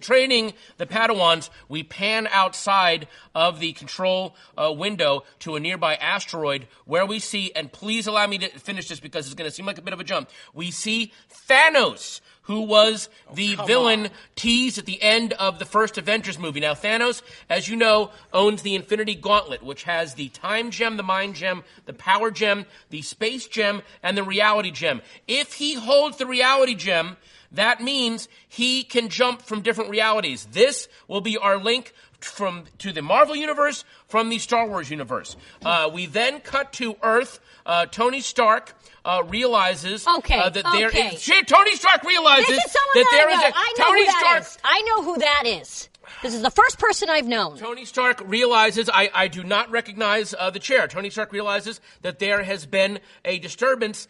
training the Padawans, we pan outside of the control window to a nearby asteroid where we see, and please allow me to finish this because it's going to seem like a bit of a jump, we see Thanos, who was the villain teased at the end of the first Avengers movie. Now, Thanos, as you know, owns the Infinity Gauntlet, which has the Time Gem, the Mind Gem, the Power Gem, the Space Gem, and the Reality Gem. If he holds the Reality Gem, that means he can jump from different realities. This will be our link to the Marvel Universe from the Star Wars universe. We then cut to Earth. Tony Stark realizes that there is... Tony Stark realizes that there is a... Tony Stark... I know who that is. This is the first person I've known. Tony Stark realizes, I do not recognize the chair. Tony Stark realizes that there has been a disturbance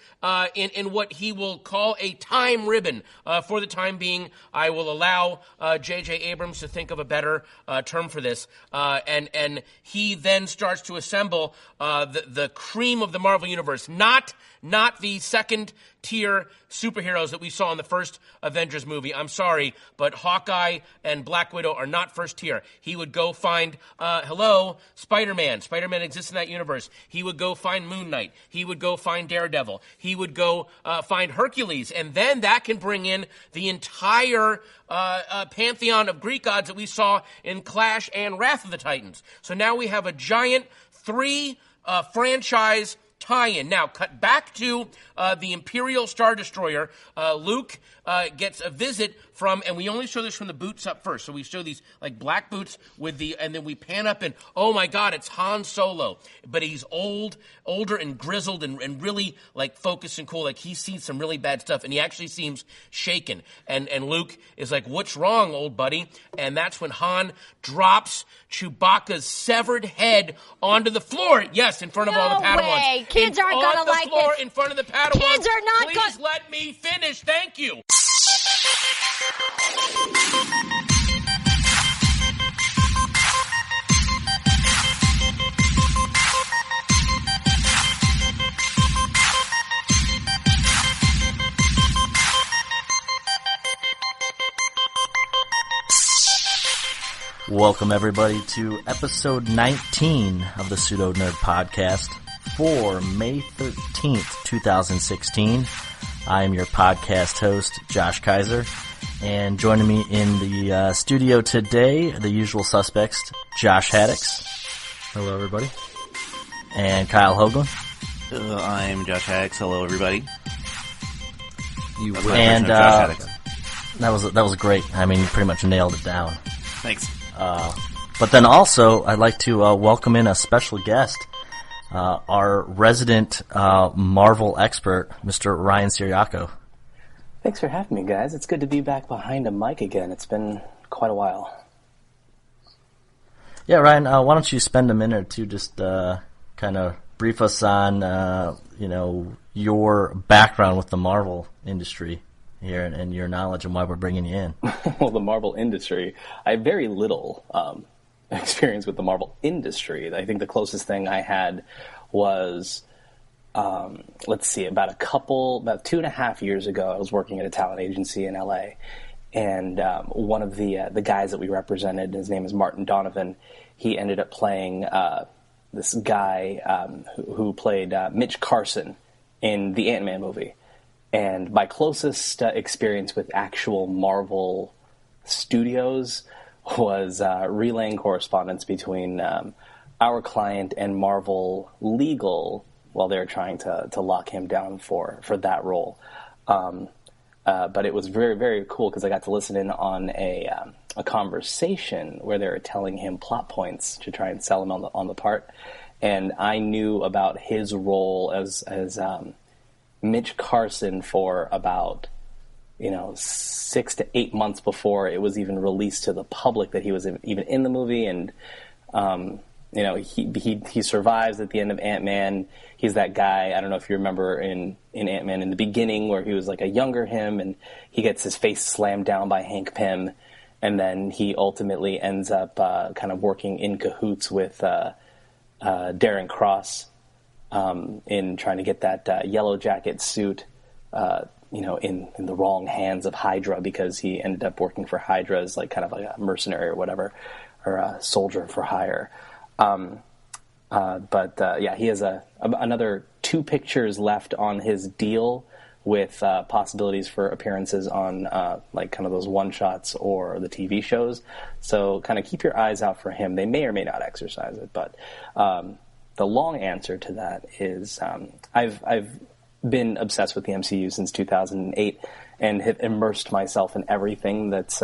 in what he will call a time ribbon. For the time being, I will allow J.J. Abrams to think of a better term for this. And he then starts to assemble the cream of the Marvel Universe, not the second-tier superheroes that we saw in the first Avengers movie. I'm sorry, but Hawkeye and Black Widow are not first tier. He would go find, Spider-Man. Spider-Man exists in that universe. He would go find Moon Knight. He would go find Daredevil. He would go find Hercules. And then that can bring in the entire pantheon of Greek gods that we saw in Clash and Wrath of the Titans. So now we have a giant franchise tie-in. Now, cut back to the Imperial Star Destroyer. Luke gets a visit from, and we only show this from the boots up first. So we show these like black boots with and then we pan up and, oh my God, it's Han Solo. But he's older and grizzled and really like focused and cool. Like he's seen some really bad stuff and he actually seems shaken. And Luke is like, what's wrong, old buddy? And that's when Han drops Chewbacca's severed head onto the floor. Yes, in front of all the Padawans. Way. Kids aren't going to like this. In front of the Padawans. Kids are not going to... Please let me finish. Thank you. Welcome, everybody, to episode 19 of the Pseudo Nerd Podcast for May 13th, 2016. I am your podcast host, Josh Kiser, and joining me in the studio today, the usual suspects, Josh Haddix. Hello, everybody. And Kyle Hoagland. I'm Josh Haddix. Hello, everybody. And that was great. I mean, you pretty much nailed it down. Thanks. But then also, I'd like to welcome in a special guest, our resident Marvel expert, Mr. Ryan Ciriaco. Thanks for having me, guys. It's good to be back behind a mic again. It's been quite a while. Yeah, Ryan, why don't you spend a minute or two just kind of brief us on, your background with the Marvel industry here and your knowledge and why we're bringing you in. Well, the Marvel industry, I have very little experience with the Marvel industry. I think the closest thing I had was, about 2.5 years ago, I was working at a talent agency in LA, and one of the guys that we represented, his name is Martin Donovan, he ended up playing this guy who played Mitch Carson in the Ant-Man movie. And my closest experience with actual Marvel Studios was relaying correspondence between our client and Marvel Legal while they were trying to lock him down for that role. But it was very, very cool because I got to listen in on a conversation where they were telling him plot points to try and sell him on the part. And I knew about his role as Mitch Carson for about 6 to 8 months before it was even released to the public that he was even in the movie, and he survives at the end of Ant-Man. He's that guy, I don't know if you remember in Ant-Man in the beginning where he was like a younger him and he gets his face slammed down by Hank Pym, and then he ultimately ends up kind of working in cahoots with Darren Cross in trying to get that Yellow Jacket suit in the wrong hands of Hydra, because he ended up working for Hydra as like kind of like a mercenary or whatever, or a soldier for hire. But he has another 2 pictures left on his deal, with possibilities for appearances on like kind of those one-shots or the TV shows. So kind of keep your eyes out for him. They may or may not exercise it, but the long answer to that is I've been obsessed with the MCU since 2008 and have immersed myself in everything that's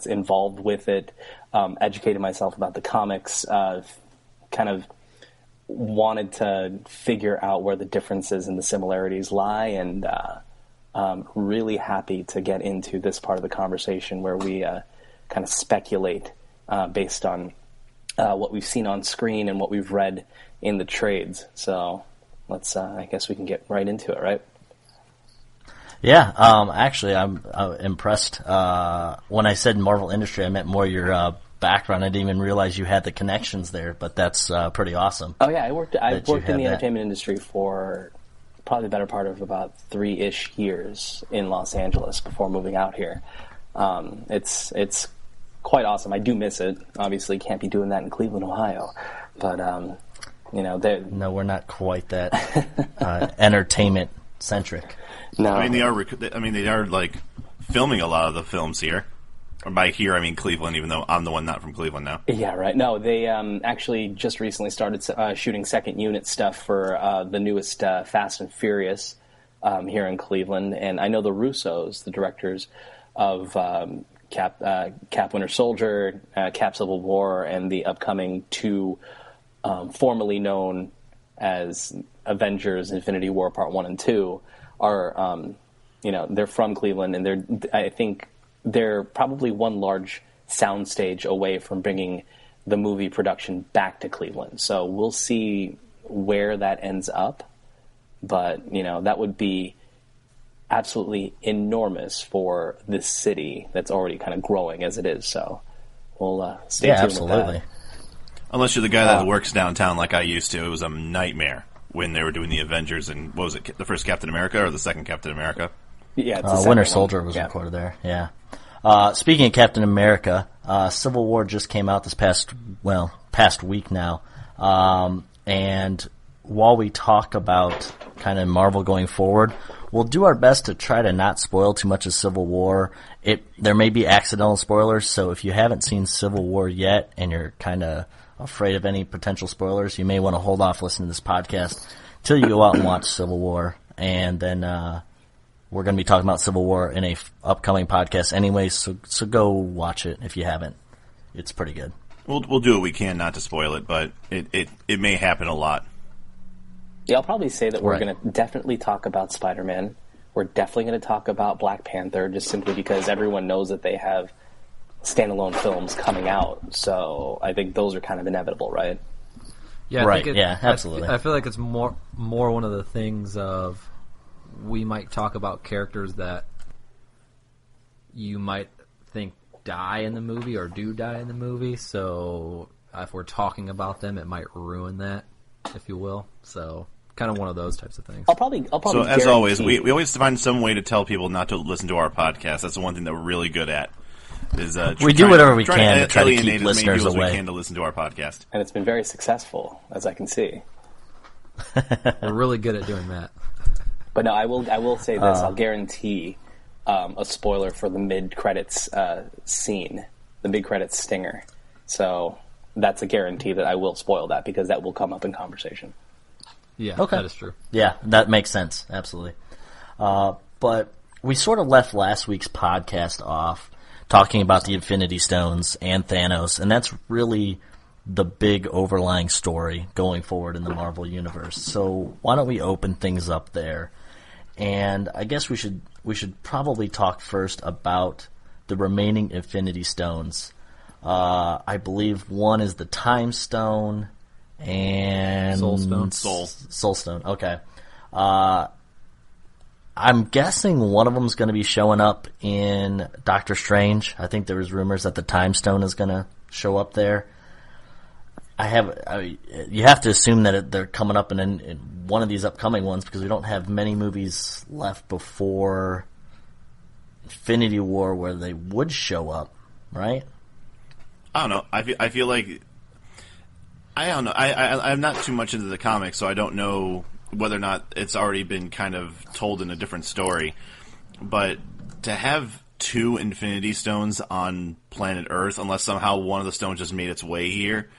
involved with it, educated myself about the comics, kind of wanted to figure out where the differences and the similarities lie, and really happy to get into this part of the conversation where we kind of speculate based on what we've seen on screen and what we've read in the trades. So let's, I guess we can get right into it, right? Yeah, actually, I'm impressed. When I said Marvel industry, I meant more your background. I didn't even realize you had the connections there, but that's pretty awesome. Oh yeah, I worked in the entertainment industry for probably the better part of about 3-ish years in Los Angeles before moving out here. It's quite awesome. I do miss it. Obviously, can't be doing that in Cleveland, Ohio, but no, we're not quite that entertainment centric. No, I mean they are like filming a lot of the films here. Or by here, I mean Cleveland, even though I'm the one not from Cleveland now. Yeah, right. No, they actually just recently started shooting second unit stuff for the newest Fast and Furious here in Cleveland. And I know the Russos, the directors of Cap Winter Soldier, Cap Civil War, and the upcoming 2 formerly known as Avengers Infinity War Part 1 and 2, are, they're from Cleveland, and I think they're probably one large soundstage away from bringing the movie production back to Cleveland. So we'll see where that ends up. But, that would be absolutely enormous for this city that's already kind of growing as it is. So we'll stay tuned absolutely. with that. Unless you're the guy that works downtown like I used to, it was a nightmare when they were doing the Avengers and, what was it, the first Captain America or the second Captain America? Yeah, it's Winter Soldier was recorded there. Yeah. Speaking of Captain America, Civil War just came out this past week now. And while we talk about kind of Marvel going forward, we'll do our best to try to not spoil too much of Civil War. There may be accidental spoilers, so if you haven't seen Civil War yet and you're kind of afraid of any potential spoilers, you may want to hold off listening to this podcast till you go out and watch Civil War, and then we're going to be talking about Civil War in a upcoming podcast anyway, so go watch it if you haven't. It's pretty good. We'll do what we can not to spoil it, but it may happen a lot. Yeah, I'll probably say that we're going to definitely talk about Spider-Man. We're definitely going to talk about Black Panther, just simply because everyone knows that they have standalone films coming out. So I think those are kind of inevitable, right? Yeah, right. Absolutely. I feel like it's more one of the things of we might talk about characters that you might think die in the movie or do die in the movie. So if we're talking about them, it might ruin that, if you will. So kind of one of those types of things. I'll probably. So as always, we always find some way to tell people not to listen to our podcast. That's the one thing that we're really good at. Is we do whatever we can to try to alienate keep listeners as many people away. as we can to listen to our podcast, and it's been very successful, as I can see. We're really good at doing that. But no, I will say this. I'll guarantee a spoiler for the mid-credits scene, the mid-credits stinger. So that's a guarantee that I will spoil that, because that will come up in conversation. Yeah, okay. That is true. Yeah, that makes sense. Absolutely. But we sort of left last week's podcast off talking about the Infinity Stones and Thanos, and that's really the big overlying story going forward in the Marvel Universe. So why don't we open things up there? And I guess we should probably talk first about the remaining Infinity Stones. I believe one is the Time Stone and Soul Stone. Soul Stone. Okay. I'm guessing one of them is going to be showing up in Doctor Strange. I think there was rumors that the Time Stone is going to show up there. you have to assume that they're coming up in one of these upcoming ones because we don't have many movies left before Infinity War where they would show up, right? I don't know. I feel like I don't know. I'm not too much into the comics, so I don't know whether or not it's already been kind of told in a different story. But to have 2 Infinity Stones on planet Earth, unless somehow one of the stones just made its way here.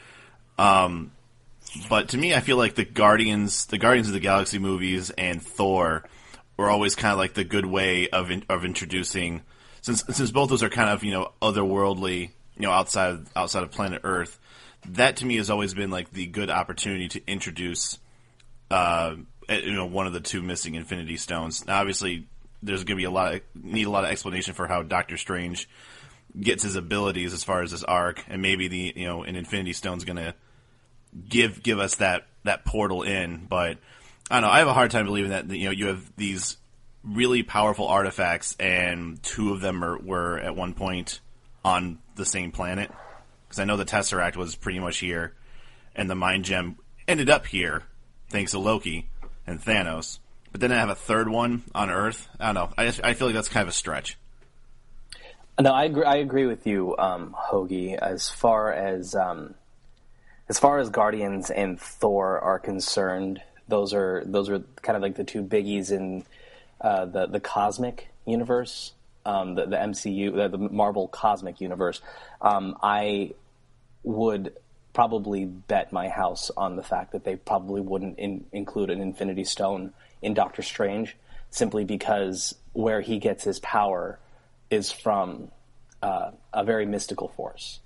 But to me, I feel like the Guardians of the Galaxy movies and Thor were always kind of like the good way of introducing, since both those are kind of otherworldly, outside of planet Earth. That to me has always been like the good opportunity to introduce, one of the 2 missing Infinity Stones. Now, obviously, there's going to be a lot of explanation for how Doctor Strange gets his abilities as far as this arc, and maybe an Infinity Stone's going to give us that portal in. But I don't know. I have a hard time believing that you have these really powerful artifacts, and 2 of them were at one point on the same planet. Because I know the Tesseract was pretty much here, and the Mind Gem ended up here thanks to Loki and Thanos. But then I have a third one on Earth. I don't know. I feel like that's kind of a stretch. No, I agree with you, Hougie. As far as Guardians and Thor are concerned, those are kind of like the 2 biggies in the cosmic universe, the MCU, the Marvel cosmic universe. I would probably bet my house on the fact that they probably wouldn't include an Infinity Stone in Doctor Strange, simply because where he gets his power is from a very mystical force.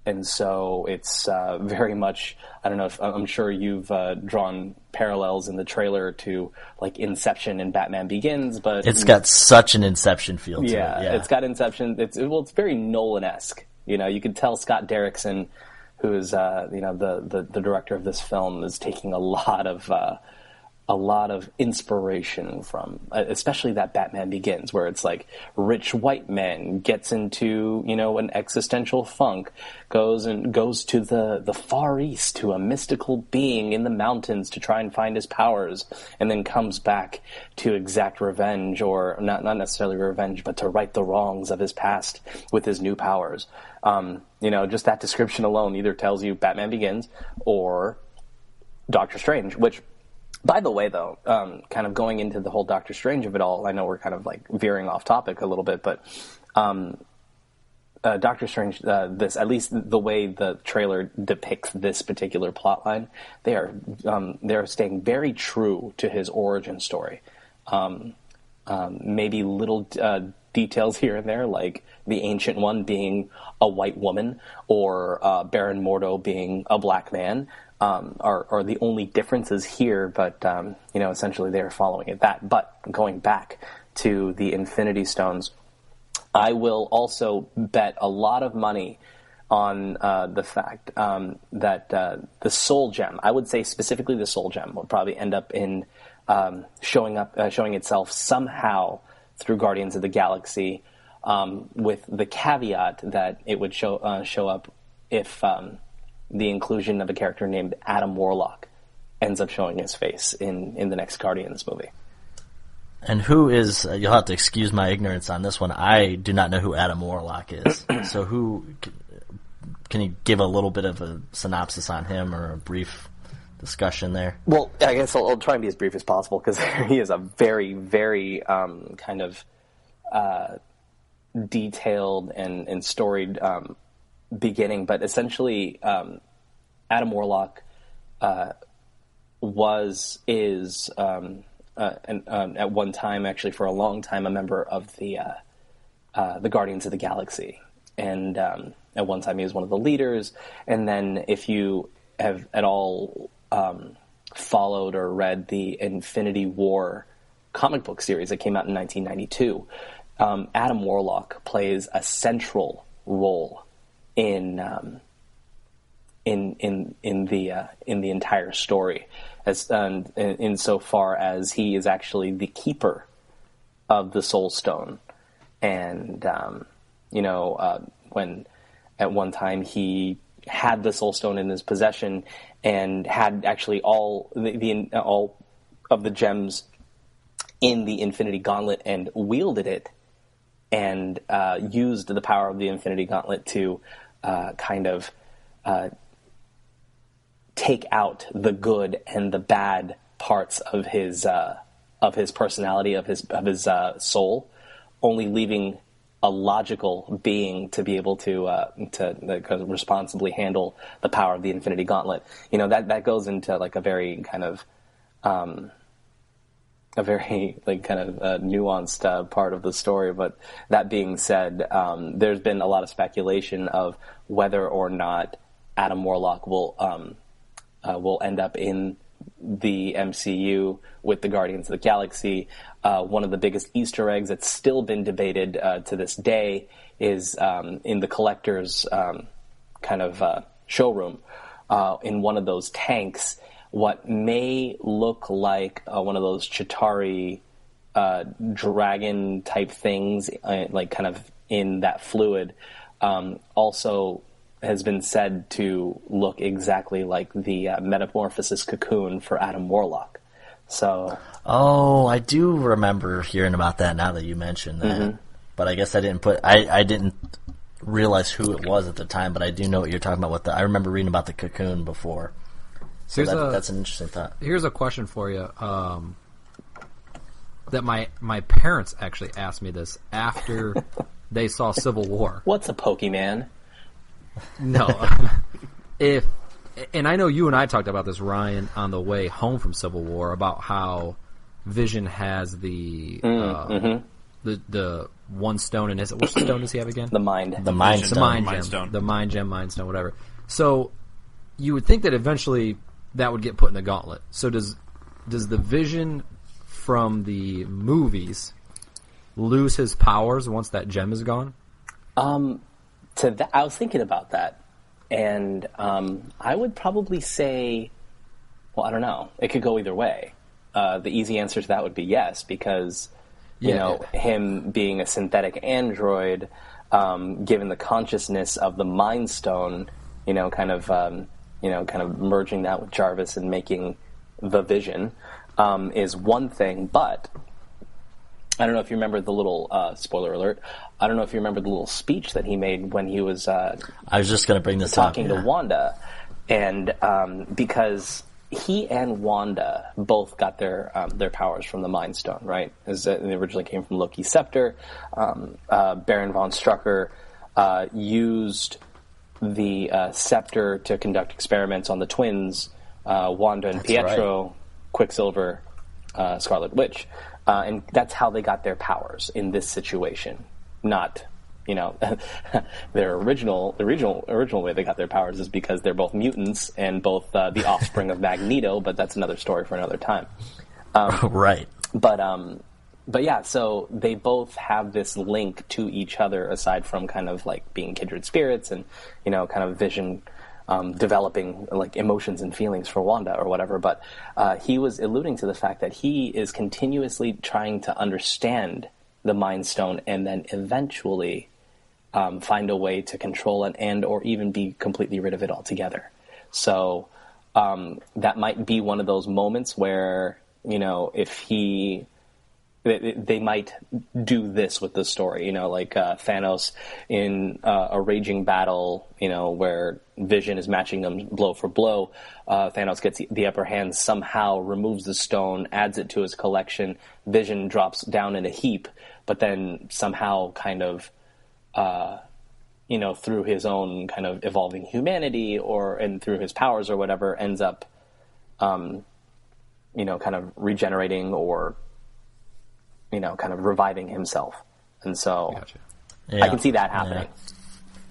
And so it's very much, I don't know if, I'm sure you've drawn parallels in the trailer to like Inception and Batman Begins, but it's got such an Inception feel to it. Yeah, it's got Inception. It's very Nolan-esque. You could tell Scott Derrickson, who is the director of this film, is taking a lot of inspiration from, especially that Batman Begins, where it's like rich white man gets into, an existential funk, goes to the Far East to a mystical being in the mountains to try and find his powers, and then comes back to exact revenge, or not necessarily revenge, but to right the wrongs of his past with his new powers. Just that description alone either tells you Batman Begins or Doctor Strange, which, by the way, though, kind of going into the whole Doctor Strange of it all, I know we're kind of like veering off topic a little bit, but Doctor Strange, this, at least the way the trailer depicts this particular plotline, they're staying very true to his origin story. Maybe little details here and there, like the Ancient One being a white woman, or Baron Mordo being a black man, are the only differences here, but essentially they're following it that. But going back to the Infinity Stones, I will also bet a lot of money on the fact that the Soul Gem, I would say specifically the Soul Gem, will probably end up in showing itself somehow through Guardians of the Galaxy, with the caveat that it would show up if the inclusion of a character named Adam Warlock ends up showing his face in the next Guardians movie. And who is, you'll have to excuse my ignorance on this one, I do not know who Adam Warlock is. So can you give a little bit of a synopsis on him, or a brief discussion there? Well, I guess I'll try and be as brief as possible, because he is a very, very kind of detailed and storied beginning. But essentially, Adam Warlock is at one time, actually for a long time, a member of the Guardians of the Galaxy, and at one time he was one of the leaders. And then, if you have at all followed or read the Infinity War comic book series that came out in 1992, Adam Warlock plays a central role in the entire story, as insofar as he is actually the keeper of the Soul Stone. And when at one time he had the Soul Stone in his possession and had actually all of the gems in the Infinity Gauntlet and wielded it and used the power of the Infinity Gauntlet to take out the good and the bad parts of his personality, of his soul, only leaving a logical being to be able to responsibly handle the power of the Infinity Gauntlet. That goes into like a very kind of nuanced part of the story. But that being said, there's been a lot of speculation of whether or not Adam Warlock will end up in the MCU with the Guardians of the Galaxy. One of the biggest Easter eggs that's still been debated to this day is in the Collector's showroom. In one of those tanks, what may look like one of those Chitauri dragon type things, like kind of in that fluid, also has been said to look exactly like the metamorphosis cocoon for Adam Warlock. So, I do remember hearing about that now that you mentioned that. Mm-hmm. But I guess I didn't realize who it was at the time, but I do know what you're talking about. I remember reading about the cocoon before. So that's an interesting thought. Here's a question for you. That my parents actually asked me this after they saw Civil War. What's a Pokemon? No. And I know you and I talked about this, Ryan, on the way home from Civil War, about how Vision has the one stone in his... Which stone does he have again? The Mind. The Mind Stone. The Mind Gem, Mind Stone, whatever. So you would think that eventually that would get put in the gauntlet. So does the Vision from the movies lose his powers once that gem is gone? I was thinking about that. And I would probably say, well, I don't know. It could go either way. The easy answer to that would be yes, because him being a synthetic android, given the consciousness of the Mind Stone, kind of merging that with Jarvis and making the Vision, is one thing. But I don't know if you remember the little spoiler alert. I don't know if you remember the little speech that he made when he was. I was just going to bring this talking to Wanda, and because he and Wanda both got their powers from the Mind Stone, right? They originally came from Loki's scepter. Baron von Strucker used the scepter to conduct experiments on the twins, Wanda and Pietro, right. Quicksilver, Scarlet Witch. And that's how they got their powers in this situation. Not, their original way they got their powers is because they're both mutants and both the offspring of Magneto, but that's another story for another time. Right. But yeah, so they both have this link to each other aside from kind of like being kindred spirits and, kind of Vision developing like emotions and feelings for Wanda or whatever, but he was alluding to the fact that he is continuously trying to understand the Mind Stone and then eventually find a way to control it and or even be completely rid of it altogether. So that might be one of those moments where, if they might do this with the story, like Thanos in a raging battle, where Vision is matching them blow for blow. Thanos gets the upper hand, somehow removes the stone, adds it to his collection. Vision drops down in a heap, but then somehow kind of, through his own kind of evolving humanity and through his powers or whatever, ends up, kind of regenerating or, kind of reviving himself. And so Gotcha. I can see that happening. Yeah.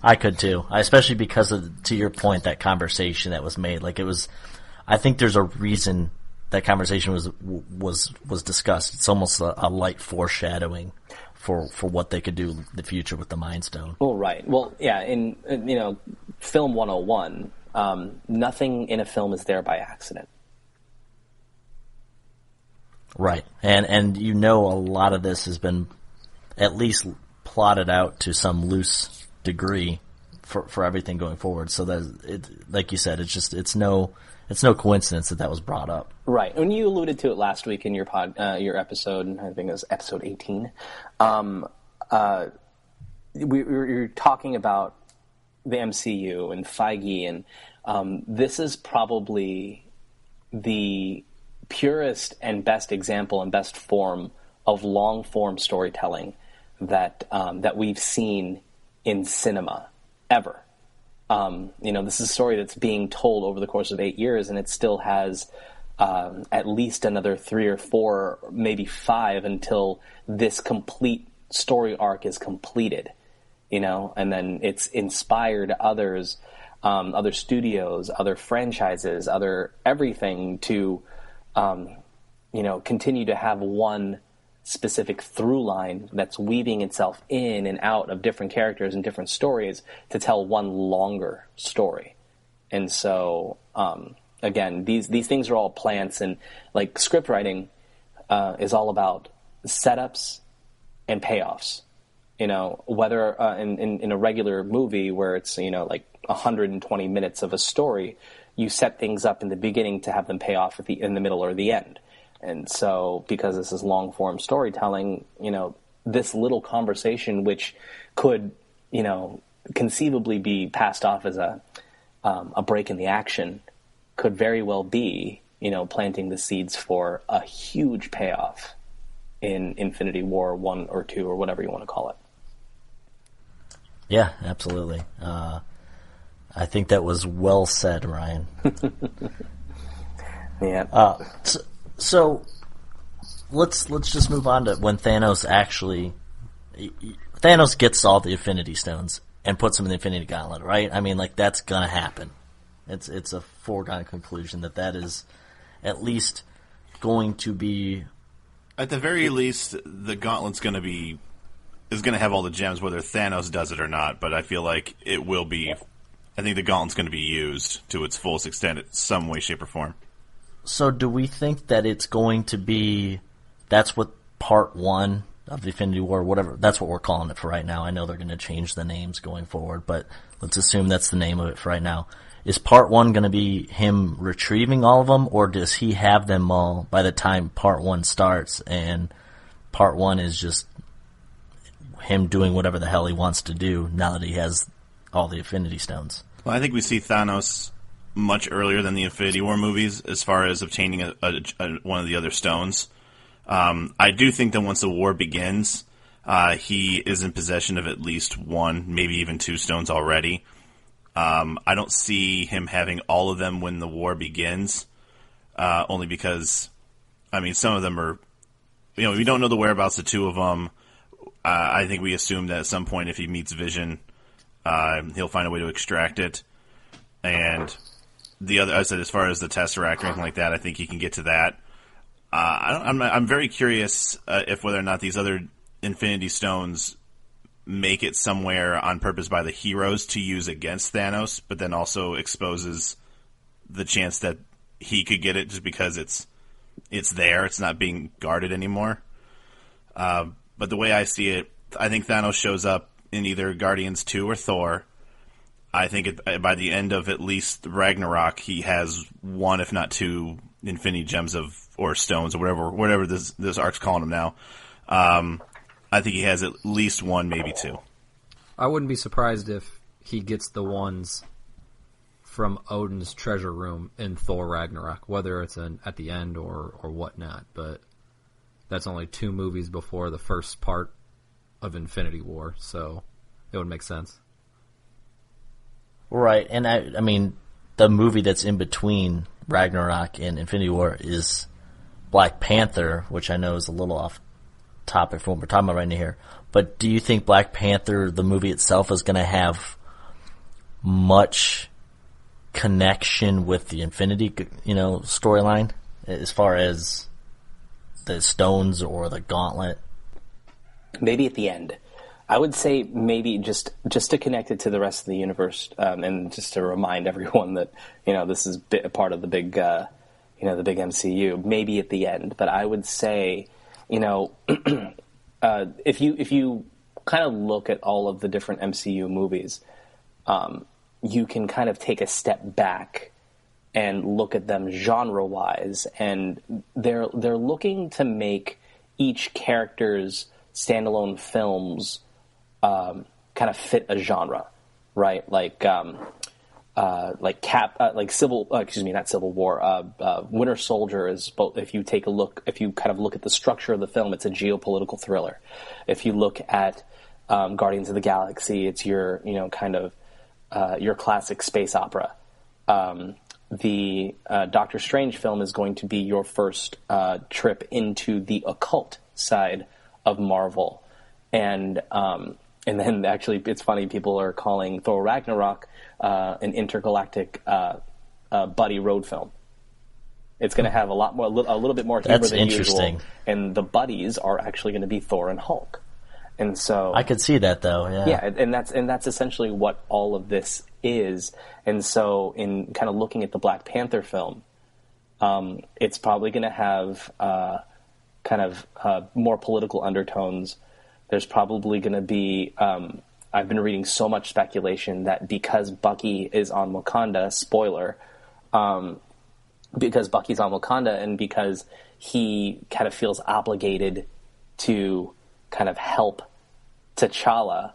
I could too, especially because of, to your point, that conversation that was made. Like I think there's a reason that conversation was discussed. It's almost a light foreshadowing for what they could do in the future with the Mind Stone. Well, right. Well, yeah, in film 101, nothing in a film is there by accident. Right. And a lot of this has been at least plotted out to some loose degree for everything going forward. So that it, like you said, it's no coincidence that was brought up. Right. When you alluded to it last week in your your episode, I think it was episode 18. We were talking about the MCU and Feige, and this is probably the purest and best example and best form of long-form storytelling that we've seen in cinema ever. This is a story that's being told over the course of 8 years, and it still has at least another 3 or 4, maybe 5, until this complete story arc is completed. And then it's inspired others, other studios, other franchises, other everything to, continue to have one specific through line that's weaving itself in and out of different characters and different stories to tell one longer story. And so, again, these things are all plants, and like script writing is all about setups and payoffs. Whether in a regular movie where it's, like 120 minutes of a story, you set things up in the beginning to have them pay off in the middle or the end. And so, because this is long-form storytelling, this little conversation, which could, conceivably be passed off as a break in the action, could very well be, planting the seeds for a huge payoff in Infinity War 1 or 2 or whatever you want to call it. Yeah, absolutely. I think that was well said, Ryan. Yeah. So let's just move on to when Thanos gets all the Infinity Stones and puts them in the Infinity Gauntlet, right? I mean, like, that's gonna happen. It's a foregone conclusion that is at least going to be. At the very least, the Gauntlet's going to have all the gems, whether Thanos does it or not. But I feel like it will be. I think the Gauntlet's going to be used to its fullest extent in some way, shape, or form. So do we think that it's going to be, that's what part 1 of the Infinity War, whatever, that's what we're calling it for right now. I know they're going to change the names going forward, but let's assume that's the name of it for right now. Is part 1 going to be him retrieving all of them, or does he have them all by the time part 1 starts, and part 1 is just him doing whatever the hell he wants to do now that he has all the Infinity Stones? Well, I think we see Thanos much earlier than the Infinity War movies as far as obtaining one of the other stones. I do think that once the war begins, he is in possession of at least 1, maybe even 2 stones already. I don't see him having all of them when the war begins, only because, some of them are, we don't know the whereabouts of 2 of them. I think we assume that at some point if he meets Vision, he'll find a way to extract it. And the other, I said, as far as the Tesseract or anything like that, I think he can get to that. I'm very curious if whether or not these other Infinity Stones make it somewhere on purpose by the heroes to use against Thanos, but then also exposes the chance that he could get it just because it's there, it's not being guarded anymore. But the way I see it, I think Thanos shows up in either Guardians 2 or Thor. I think by the end of at least Ragnarok, he has 1, if not 2, Infinity Gems or stones or whatever this arc's calling them now. I think he has at least 1, maybe 2. I wouldn't be surprised if he gets the ones from Odin's treasure room in Thor Ragnarok, whether it's at the end or whatnot. But that's only 2 movies before the first part of Infinity War, so it would make sense. Right, and I mean, the movie that's in between Ragnarok and Infinity War is Black Panther, which I know is a little off topic from what we're talking about right now here. But do you think Black Panther, the movie itself, is going to have much connection with the Infinity, storyline as far as the stones or the gauntlet? Maybe at the end. I would say maybe just to connect it to the rest of the universe, and just to remind everyone that this is a part of the big the big MCU. Maybe at the end, but I would say if you kind of look at all of the different MCU movies, you can kind of take a step back and look at them genre-wise, and they're looking to make each character's standalone films kind of fit a genre, right? Like Winter Soldier is both. If you kind of look at the structure of the film, it's a geopolitical thriller. If you look at Guardians of the Galaxy, it's your your classic space opera. The Doctor Strange film is going to be your first trip into the occult side of Marvel, and then actually it's funny, people are calling Thor Ragnarok an intergalactic buddy road film. It's going to have a little bit more humor That's than interesting. usual, and the buddies are actually going to be Thor and Hulk. And so I could see that, though. yeah, and that's essentially what all of this is. And so, in kind of looking at the Black Panther film, it's probably going to have more political undertones. There's probably going to be. I've been reading so much speculation that because Bucky is on Wakanda, spoiler, because Bucky's on Wakanda, and because he kind of feels obligated to kind of help T'Challa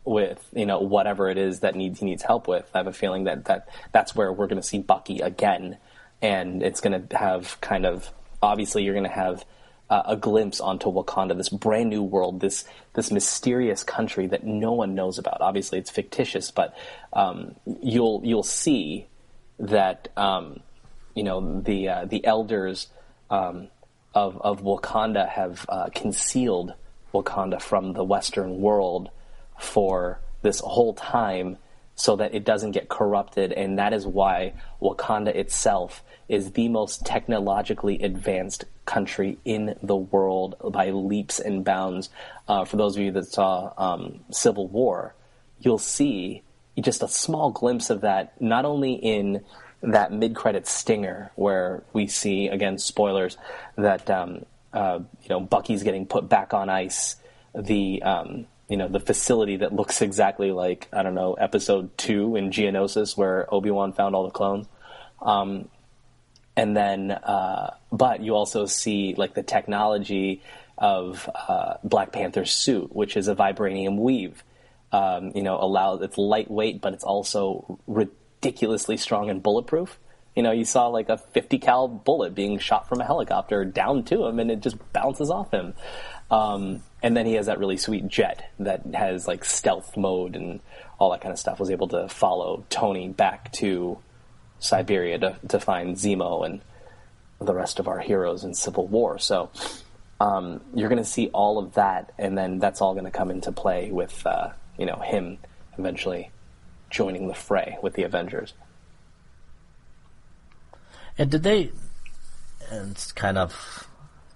with whatever it is that he needs help with. I have a feeling that's where we're going to see Bucky again, and it's going to have kind of, obviously you're going to have a glimpse onto Wakanda, this brand new world, this mysterious country that no one knows about. Obviously it's fictitious, but you'll see that the elders of Wakanda have concealed Wakanda from the Western world for this whole time so that it doesn't get corrupted, and that is why Wakanda itself is the most technologically advanced country in the world by leaps and bounds. For those of you that saw Civil War, you'll see just a small glimpse of that, not only in that mid-credit stinger where we see, again, spoilers, that Bucky's getting put back on ice. The facility that looks exactly like, I don't know, episode 2 in Geonosis where Obi-Wan found all the clones. And then, but you also see like the technology of Black Panther's suit, which is a vibranium weave. It's lightweight, but it's also ridiculously strong and bulletproof. You saw like a 50 cal bullet being shot from a helicopter down to him, and it just bounces off him. And then he has that really sweet jet that has like stealth mode and all that kind of stuff. Was able to follow Tony back to Siberia to find Zemo and the rest of our heroes in Civil War. So you're going to see all of that, and then that's all going to come into play with him eventually joining the fray with the Avengers. And did they, and it's kind of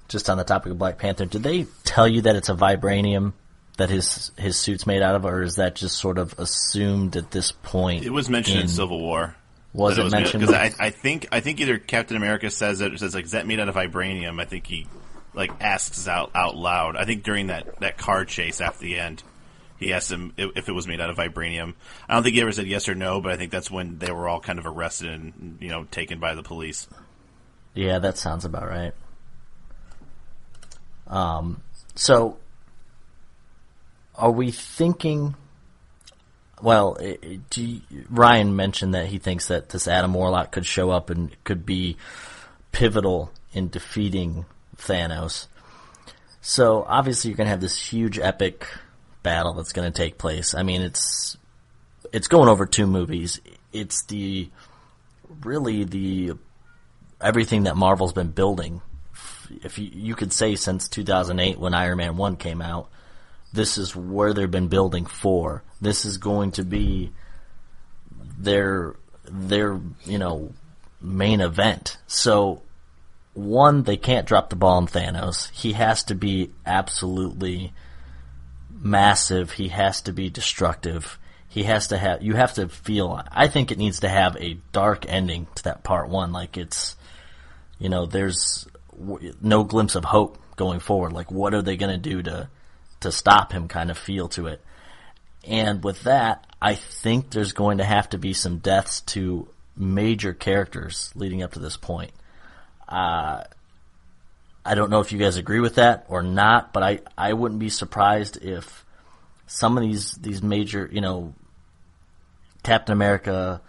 just on the topic of Black Panther, did they tell you that it's a vibranium that his suit's made out of, or is that just sort of assumed at this point? It was mentioned in Civil War. Was it mentioned? Because I think either Captain America says it, or says like, is that made out of vibranium? I think he like asks out loud. I think during that car chase after the end, he asked him if it was made out of vibranium. I don't think he ever said yes or no, but I think that's when they were all kind of arrested and taken by the police. Yeah, that sounds about right. So are we thinking? Well, Ryan mentioned that he thinks that this Adam Warlock could show up and could be pivotal in defeating Thanos. So obviously you're going to have this huge epic battle that's going to take place. I mean, it's going over 2 movies. It's everything that Marvel's been building. If you could say since 2008 when Iron Man 1 came out, this is where they've been building for. This is going to be their main event. So, one, they can't drop the ball on Thanos. He has to be absolutely massive. He has to be destructive. He has to have. You have to feel. I think it needs to have a dark ending to that part 1. Like it's, there's no glimpse of hope going forward. Like, what are they going to do to stop him? Kind of feel to it. And with that, I think there's going to have to be some deaths to major characters leading up to this point. I don't know if you guys agree with that or not, but I wouldn't be surprised if some of these major, Captain America,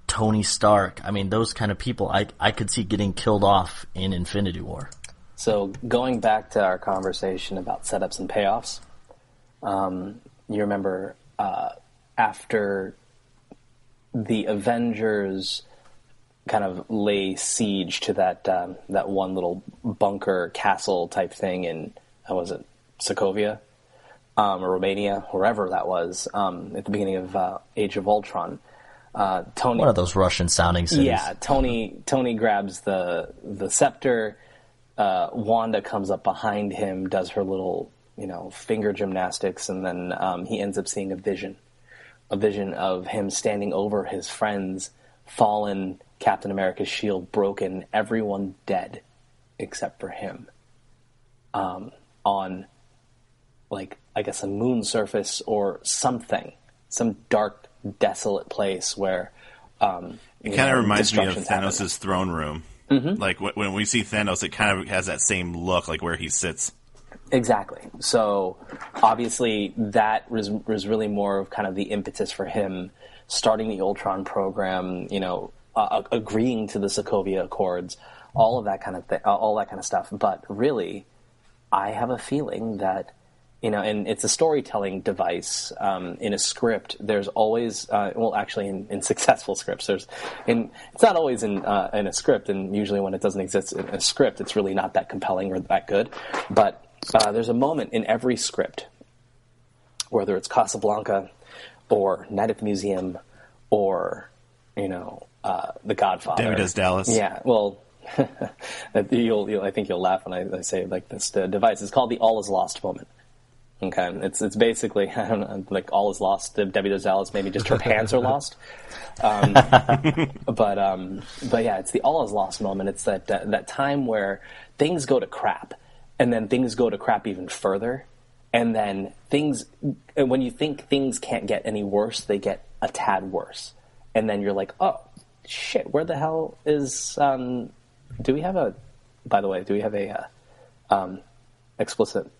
Tony Stark, I mean, those kind of people, I could see getting killed off in Infinity War. So going back to our conversation about setups and payoffs, you remember after the Avengers kind of lay siege to that one little bunker castle type thing in, how was it, Sokovia? Or Romania, wherever that was, at the beginning of Age of Ultron. Tony, one of those Russian-sounding cities. Yeah, Tony grabs the scepter. Wanda comes up behind him, does her little, finger gymnastics, and then he ends up seeing a vision of him standing over his friends, fallen, Captain America's shield broken, everyone dead except for him, on, like, I guess a moon surface or something, some dark, desolate place where it kind of reminds me of Thanos' happened. throne room. Mm-hmm. Like when we see Thanos, it kind of has that same look, like where he sits. Exactly. So obviously that was really more of kind of the impetus for him starting the Ultron program, agreeing to the Sokovia Accords, all of that kind of all that kind of stuff. But really, I have a feeling that, and it's a storytelling device. In a script, there's always, actually in successful scripts, it's not always in a script, and usually when it doesn't exist in a script, it's really not that compelling or that good. But there's a moment in every script, whether it's Casablanca or Night at the Museum or, The Godfather. Debbie Does Dallas. Yeah, well, I think you'll laugh when I say like this device. It's called the All Is Lost moment. Okay, it's basically, I don't know, like all is lost. Debbie Does Dallas, maybe just her pants are lost. But yeah, it's the all is lost moment. It's that time where things go to crap, and then things go to crap even further, and then when you think things can't get any worse, they get a tad worse, and then you're like, oh shit, where the hell is? Do we have a explicit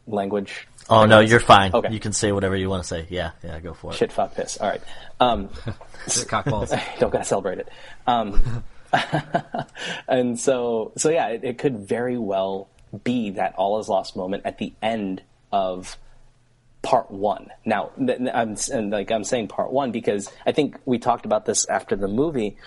language? Oh, no, you're fine. Okay. You can say whatever you want to say. Yeah, go for it. Shit, fuck, piss. All right. Cockballs. Don't gotta celebrate it. And so yeah, it could very well be that all is lost moment at the end of part one. Now, I'm saying part one because I think we talked about this after the movie.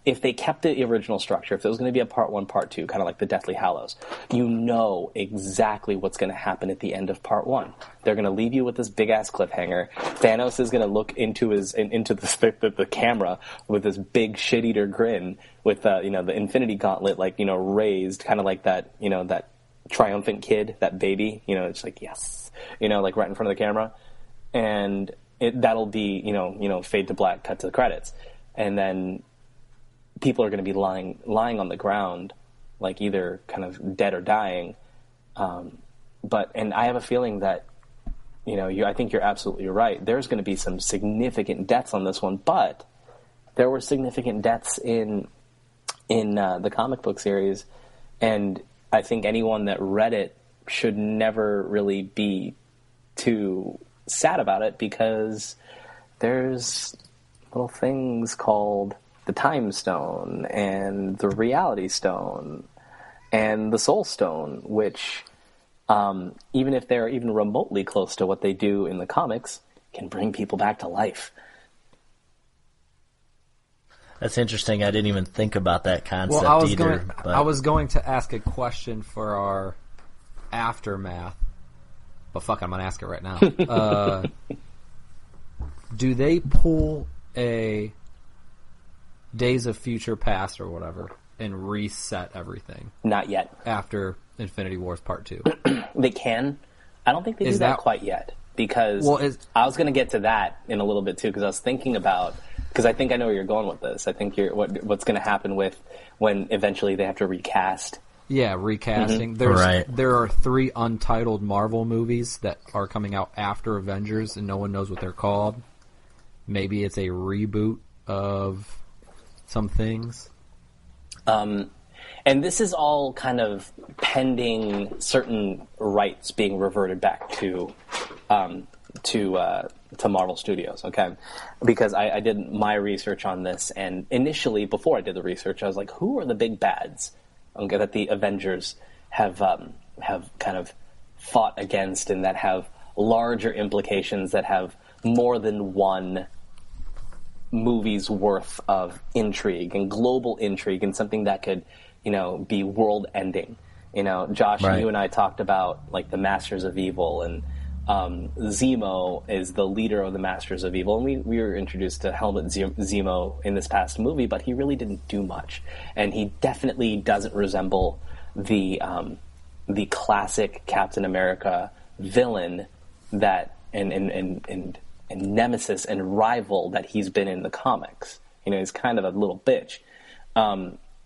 If they kept the original structure, if there was going to be a part one, part two, kind of like the Deathly Hallows, you know exactly what's going to happen at the end of part one. They're going to leave you with this big ass cliffhanger. Thanos is going to look into the camera with this big shit eater grin, with the Infinity Gauntlet raised, kind of like that that triumphant kid, that baby. It's like yes, like right in front of the camera, and that'll be fade to black, cut to the credits, and then people are going to be lying on the ground, like either kind of dead or dying. And I have a feeling that, I think you're absolutely right. There's going to be some significant deaths on this one, but there were significant deaths in the comic book series, and I think anyone that read it should never really be too sad about it, because there's little things called the Time Stone and the Reality Stone and the Soul Stone, which, even if they're even remotely close to what they do in the comics, can bring people back to life. That's interesting. I didn't even think about that concept either. I was going to ask a question for our aftermath, but fuck, I'm going to ask it right now. Do they pull a Days of Future Past or whatever and reset everything? Not yet. After Infinity Wars Part 2. They can. I don't think they do that quite yet, because I was going to get to that in a little bit too, because I was thinking about, because I think I know where you're going with this. I think what's going to happen with when eventually they have to recast Yeah, recasting. Right. There are 3 untitled Marvel movies that are coming out after Avengers, and no one knows what they're called. Maybe it's a reboot of some things. And this is all kind of pending certain rights being reverted back to Marvel Studios, okay? Because I did my research on this, and initially, before I did the research, I was like, who are the big bads, okay, that the Avengers have kind of fought against, and that have larger implications, that have more than one movie's worth of intrigue and global intrigue, and something that could, be world-ending. Josh, Right. you and I talked about like the Masters of Evil, and Zemo is the leader of the Masters of Evil, and we were introduced to Helmut Zemo in this past movie, but he really didn't do much, and he definitely doesn't resemble the classic Captain America villain that and nemesis and rival that he's been in the comics. He's kind of a little bitch.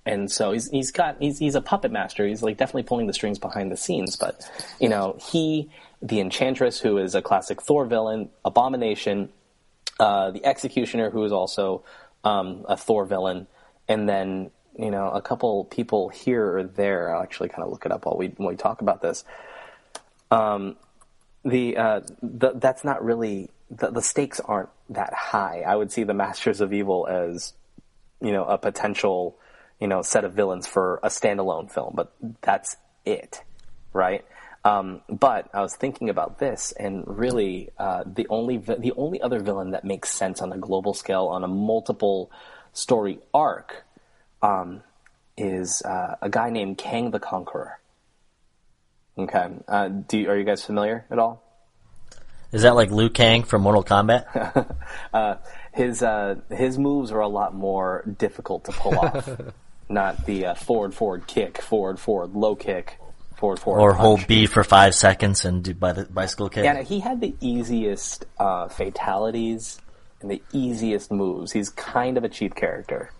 And so he's a puppet master. He's like definitely pulling the strings behind the scenes. But the Enchantress, who is a classic Thor villain, Abomination, the Executioner, who is also a Thor villain, and then a couple people here or there. I'll actually kind of look it up while we talk about this. That's not really the stakes aren't that high. I would see the Masters of Evil as a potential set of villains for a standalone film, but that's it, right? But I was thinking about this, and really, the only other villain that makes sense on a global scale, on a multiple story arc, is a guy named Kang the Conqueror. Okay, are you guys familiar at all? Is that like Liu Kang from Mortal Kombat? His moves are a lot more difficult to pull off. Not the forward kick, forward low kick, forward Or punch. hold B for 5 seconds and do by the bicycle kick? Yeah, he had the easiest fatalities and the easiest moves. He's kind of a cheap character.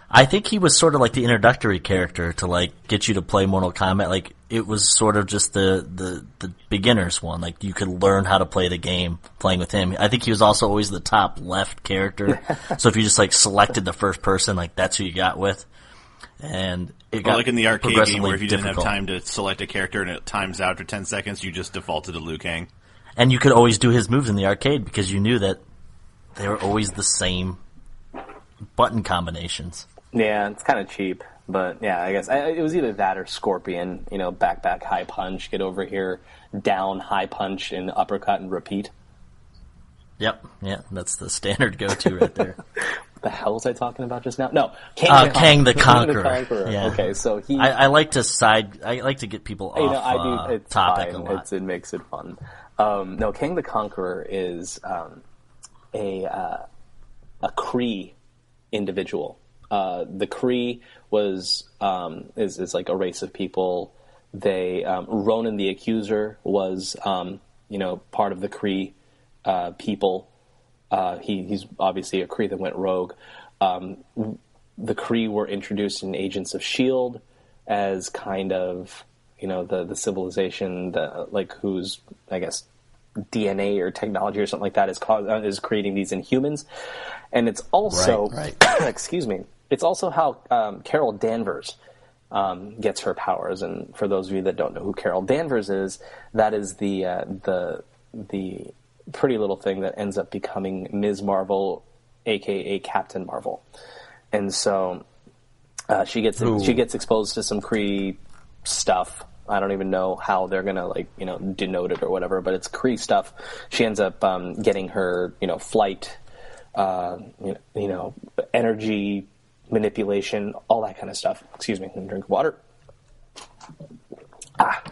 I think he was sort of like the introductory character to like get you to play Mortal Kombat. Like it was sort of just the beginner's one. Like you could learn how to play the game playing with him. I think he was also always the top left character. So if you just like selected the first person, like that's who you got with. And it got like in the arcade game where if you didn't have difficult. time to select a character and it times out after 10 seconds, you just defaulted to Liu Kang. And you could always do his moves in the arcade because you knew that they were always the same button combinations. Yeah, it's kind of cheap, but yeah, I guess it was either that or Scorpion. Back, high punch, get over here, down, high punch, and uppercut and repeat. Yep, yeah, that's the standard go-to right there. What the hell was I talking about just now? No, Kang the Conqueror. Yeah. Okay, so he. I like to get people off I do. It's topic fine. a lot. It makes it fun. No, Kang the Conqueror is a Kree individual. The Kree is like a race of people. They Ronan the Accuser was part of the Kree people. He's obviously a Kree that went rogue. The Kree were introduced in Agents of S.H.I.E.L.D. as kind of the civilization whose I guess DNA or technology or something like that is creating these Inhumans, and it's also right. excuse me. It's also how Carol Danvers gets her powers. And for those of you that don't know who Carol Danvers is, that is the pretty little thing that ends up becoming Ms. Marvel, aka Captain Marvel. And so she gets exposed to some Kree stuff. I don't even know how they're gonna denote it or whatever, but it's Kree stuff. She ends up getting her flight, energy manipulation, all that kind of stuff. Excuse me, I'm gonna drink water.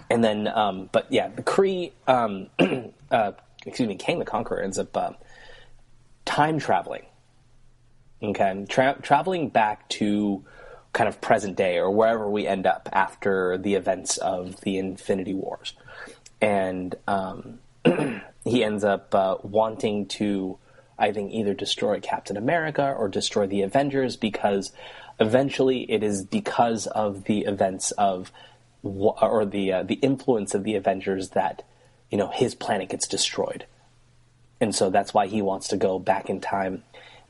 And then, but yeah, the Kree, Kang the Conqueror ends up time traveling. Okay, traveling back to kind of present day or wherever we end up after the events of the Infinity Wars, and he ends up wanting to I think either destroy Captain America or destroy the Avengers, because eventually it is because of the events of, or the influence of the Avengers that, his planet gets destroyed. And so that's why he wants to go back in time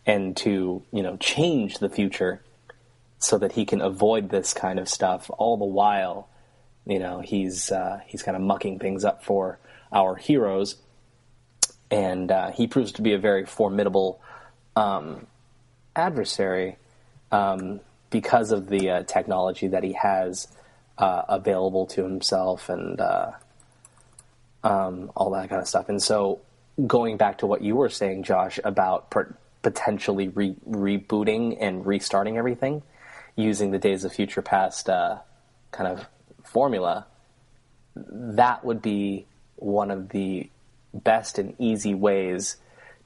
and to, change the future so that he can avoid this kind of stuff. All the while, he's kind of mucking things up for our heroes. And he proves to be a very formidable adversary because of the technology that he has available to himself and all that kind of stuff. And so going back to what you were saying, Josh, about potentially rebooting and restarting everything using the Days of Future Past kind of formula, that would be one of the best and easy ways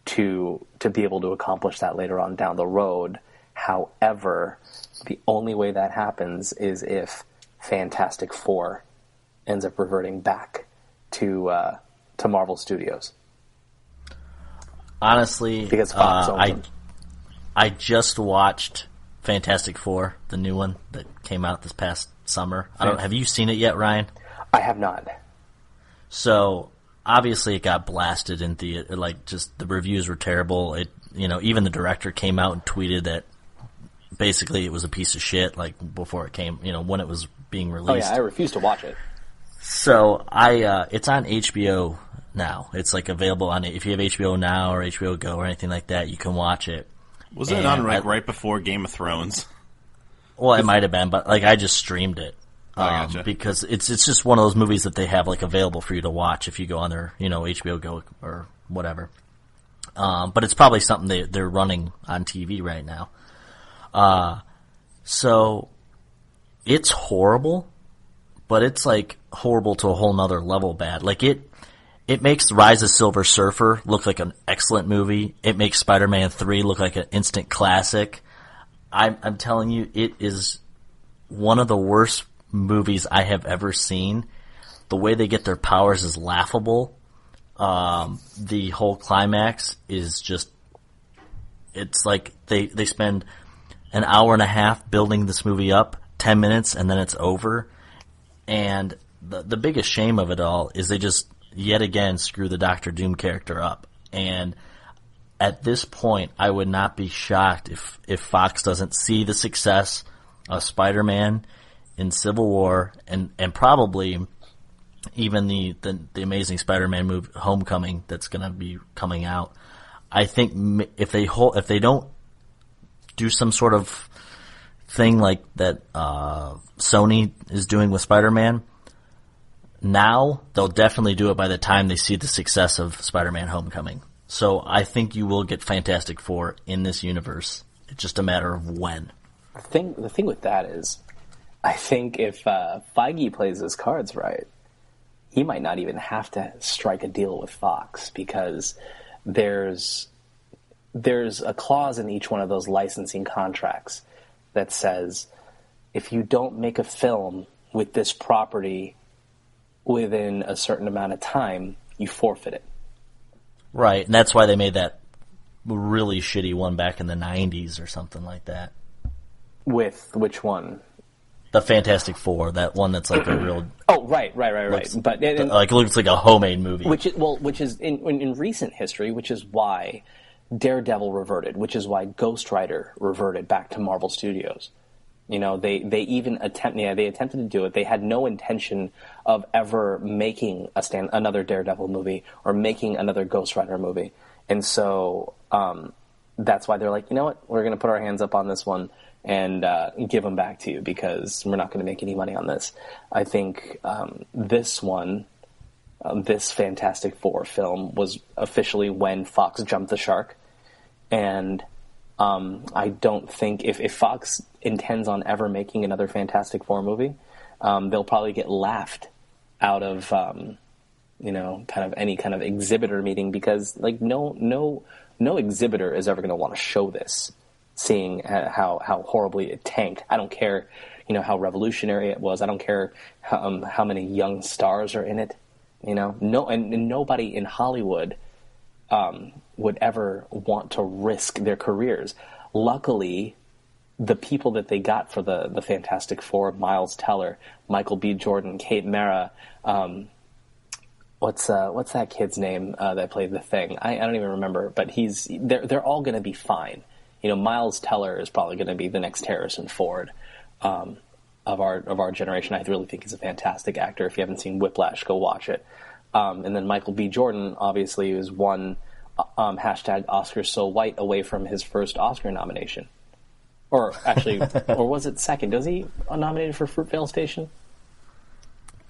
to be able to accomplish that later on down the road. However, the only way that happens is if Fantastic Four ends up reverting back to Marvel Studios. Honestly, because Fox owns them. I just watched Fantastic Four, the new one that came out this past summer. Have you seen it yet, Ryan? I have not. So obviously it got blasted in theater. Like, just the reviews were terrible. Even the director came out and tweeted that basically it was a piece of shit. Like, before it came, when it was being released. Oh yeah, I refused to watch it. So it's on HBO now. It's like available on, if you have HBO Now or HBO Go or anything like that, you can watch it. Wasn't it on right before Game of Thrones? Well, it might have been, but I just streamed it. Gotcha. Because it's just one of those movies that they have available for you to watch if you go on their HBO Go or whatever. But it's probably something they're running on TV right now. So it's horrible, but it's horrible to a whole nother level bad. It makes Rise of Silver Surfer look like an excellent movie. It makes Spider-Man 3 look like an instant classic. I'm telling you, it is one of the worst movies I have ever seen. The way they get their powers is laughable. The whole climax is just, it's like they spend an hour and a half building this movie up, 10 minutes, and then it's over. And the biggest shame of it all is they just, yet again, screw the Doctor Doom character up. And at this point, I would not be shocked if Fox doesn't see the success of Spider-Man in Civil War and probably even the Amazing Spider-Man movie Homecoming that's going to be coming out. I think if they don't do some sort of thing like that Sony is doing with Spider-Man, now they'll definitely do it by the time they see the success of Spider-Man Homecoming. So I think you will get Fantastic Four in this universe. It's just a matter of when. The thing with that is, I think if Feige plays his cards right, he might not even have to strike a deal with Fox, because there's a clause in each one of those licensing contracts that says, if you don't make a film with this property within a certain amount of time, you forfeit it. Right, and that's why they made that really shitty one back in the 90s or something like that. With which one? The Fantastic Four, that one that's like a real... Oh, right. But it looks like a homemade movie. Which is in recent history, which is why Daredevil reverted, which is why Ghost Rider reverted back to Marvel Studios. They even attempted to do it. They had no intention of ever making another Daredevil movie or making another Ghost Rider movie. And so that's why they're like, you know what, we're going to put our hands up on this one and give them back to you, because we're not going to make any money on this. I think this one, this Fantastic Four film, was officially when Fox jumped the shark. And I don't think if Fox intends on ever making another Fantastic Four movie, they'll probably get laughed out of, kind of any kind of exhibitor meeting, because no exhibitor is ever going to want to show this, seeing how horribly it tanked. I don't care, how revolutionary it was. I don't care how many young stars are in it. No, and nobody in Hollywood, would ever want to risk their careers. Luckily, the people that they got for the Fantastic Four, Miles Teller, Michael B. Jordan, Kate Mara, what's that kid's name that played the Thing? I don't even remember, but they're all going to be fine. Miles Teller is probably going to be the next Harrison Ford of our generation. I really think he's a fantastic actor. If you haven't seen Whiplash, go watch it. And then Michael B. Jordan, obviously, is one hashtag Oscars so white away from his first Oscar nomination. Or actually, or was it second? Was he nominated for Fruitvale Station?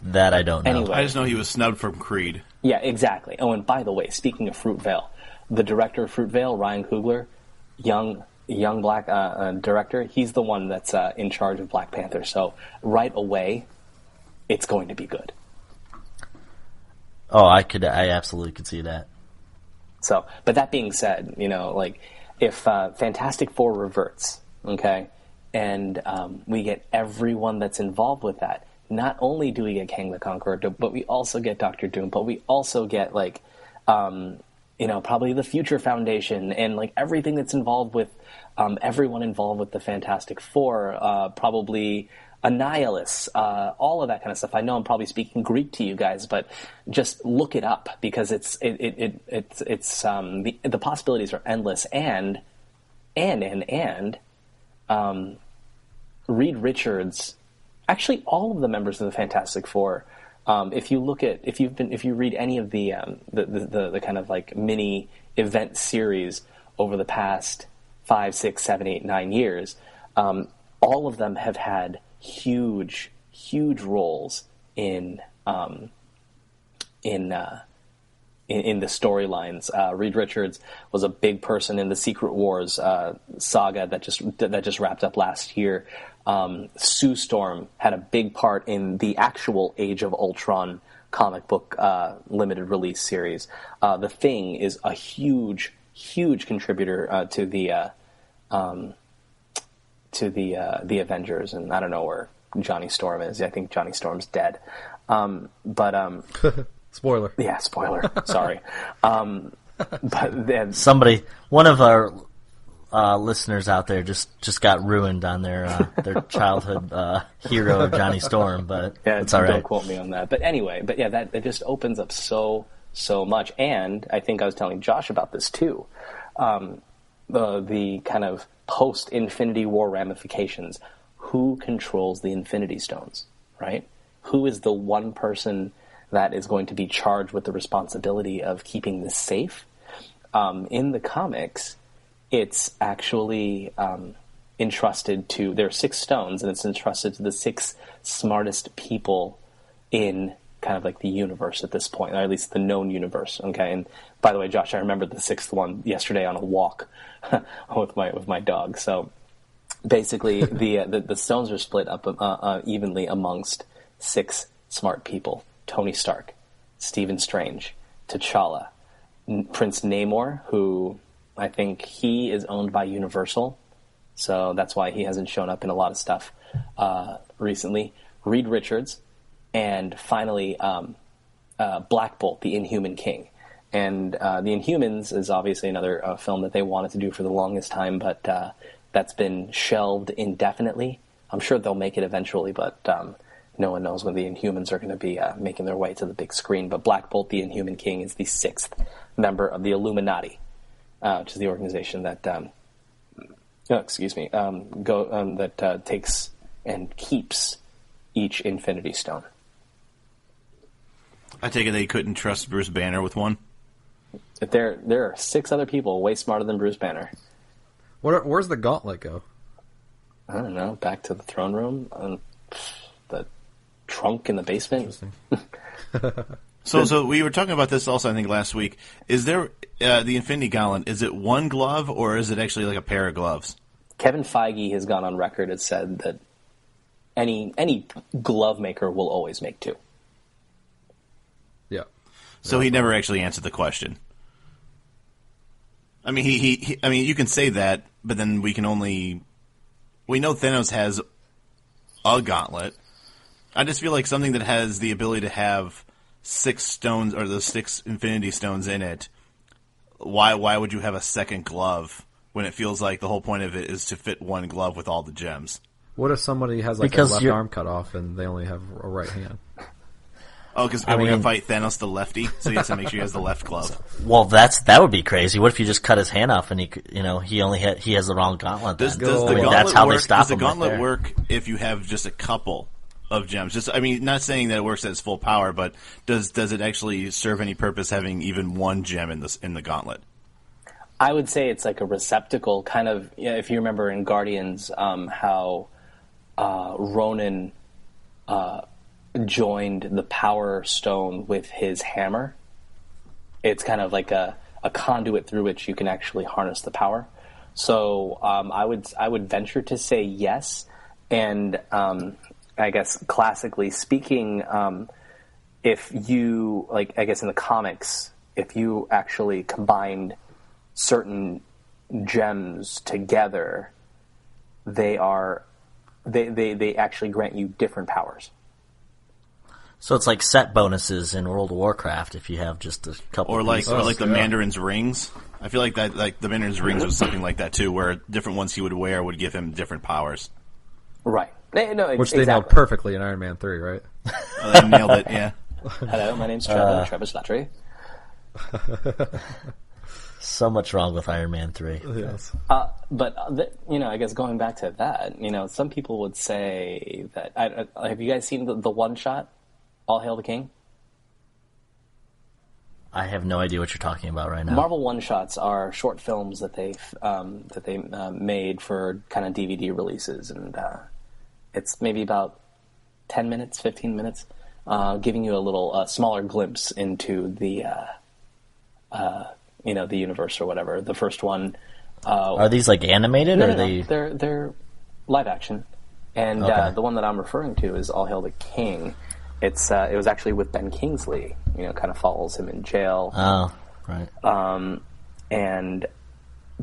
That I don't know. Anyway. I just know he was snubbed from Creed. Yeah, exactly. Oh, and by the way, speaking of Fruitvale, the director of Fruitvale, Ryan Coogler, young black director, he's the one that's in charge of Black Panther. So right away, it's going to be good. Oh, I absolutely could see that. So, but that being said, if Fantastic Four reverts, okay, and we get everyone that's involved with that, not only do we get Kang the Conqueror, but we also get Doctor Doom, but we also get probably the Future Foundation and everything that's involved with everyone involved with the Fantastic Four, probably Annihilus, all of that kind of stuff. I know I'm probably speaking Greek to you guys, but just look it up because the possibilities are endless. And Reed Richards, actually all of the members of the Fantastic Four. If you read any of the kind of mini event series over the past 5, 6, 7, 8, 9 years, all of them have had huge roles in the storylines. Reed Richards was a big person in the Secret Wars saga that just wrapped up last year. Sue Storm had a big part in the actual Age of Ultron comic book limited release series. The Thing is a huge contributor to the Avengers, and I don't know where Johnny Storm is. I think Johnny Storm's dead. Spoiler. Yeah, spoiler. Sorry. But then one of our listeners out there just got ruined on their childhood hero Johnny Storm, but yeah, it's all right. Don't quote me on that. But anyway, that it just opens up so much, and I think I was telling Josh about this too. The kind of post-Infinity War ramifications. Who controls the Infinity Stones, right? Who is the one person that is going to be charged with the responsibility of keeping this safe? In the comics, it's actually entrusted to... There are 6 stones, and it's entrusted to the 6 smartest people in kind of the universe at this point, or at least the known universe, okay? And by the way, Josh, I remembered the 6th one yesterday on a walk with my dog. So basically, the stones are split up evenly amongst 6 smart people: Tony Stark, Stephen Strange, T'Challa, Prince Namor, who I think he is owned by Universal, so that's why he hasn't shown up in a lot of stuff recently. Reed Richards, and finally Black Bolt, the Inhuman King. And the Inhumans is obviously another film that they wanted to do for the longest time, but that's been shelved indefinitely. I'm sure they'll make it eventually, but no one knows when the Inhumans are going to be making their way to the big screen. But Black Bolt, the Inhuman King, is the 6th member of the Illuminati, which is the organization that takes and keeps each Infinity Stone. I take it they couldn't trust Bruce Banner with one? If there are 6 other people way smarter than Bruce Banner. Where's the gauntlet go? I don't know. Back to the throne room, the trunk in the basement. So we were talking about this also, I think, last week. Is there the Infinity Gauntlet? Is it one glove, or is it actually like a pair of gloves? Kevin Feige has gone on record and said that any glove maker will always make 2. Yeah. So he never actually answered the question. I mean, he I mean, you can say that, but then we know Thanos has a gauntlet. I just feel like something that has the ability to have 6 stones, or the 6 Infinity Stones in it, why would you have a second glove when it feels like the whole point of it is to fit one glove with all the gems? What if somebody has like Because a left arm cut off and they only have a right hand? Oh, because we're going to fight Thanos the lefty, so he has to make sure he has the left glove. Well, that would be crazy. What if you just cut his hand off and he has the wrong gauntlet? Does then? the gauntlet that's how work? they stop Does the him gauntlet right there. work if you have just a couple of gems? Not saying that it works at its full power, but does it actually serve any purpose having even one gem in the gauntlet? I would say it's like a receptacle, kind of. If you remember in Guardians, how Ronan joined the Power Stone with his hammer. It's kind of like a conduit through which you can actually harness the power. So I would venture to say yes, and I guess classically speaking, if you I guess in the comics, if you actually combined certain gems together, they actually grant you different powers. So it's like set bonuses in World of Warcraft if you have just a couple. Or like pieces. the Mandarin's rings. I feel like that the Mandarin's rings was something like that too, where different ones he would wear would give him different powers. Right. No, Which they nailed perfectly in Iron Man 3, right? Oh, they nailed it. Yeah. Hello, my name's Trevor Slattery. So much wrong with Iron Man 3. Yes. But I guess going back to that, some people would say that. Have you guys seen the one shot, All Hail the King? I have no idea what you're talking about right now. Marvel one shots are short films that they made for kind of DVD releases, and it's maybe about 10 minutes, 15 minutes, giving you a little smaller glimpse into the the universe or whatever. The first one. Are these like animated or are they? They're live action, and Okay. the one that I'm referring to is All Hail the King. It was actually with Ben Kingsley. Kind of follows him in jail. Oh, right. And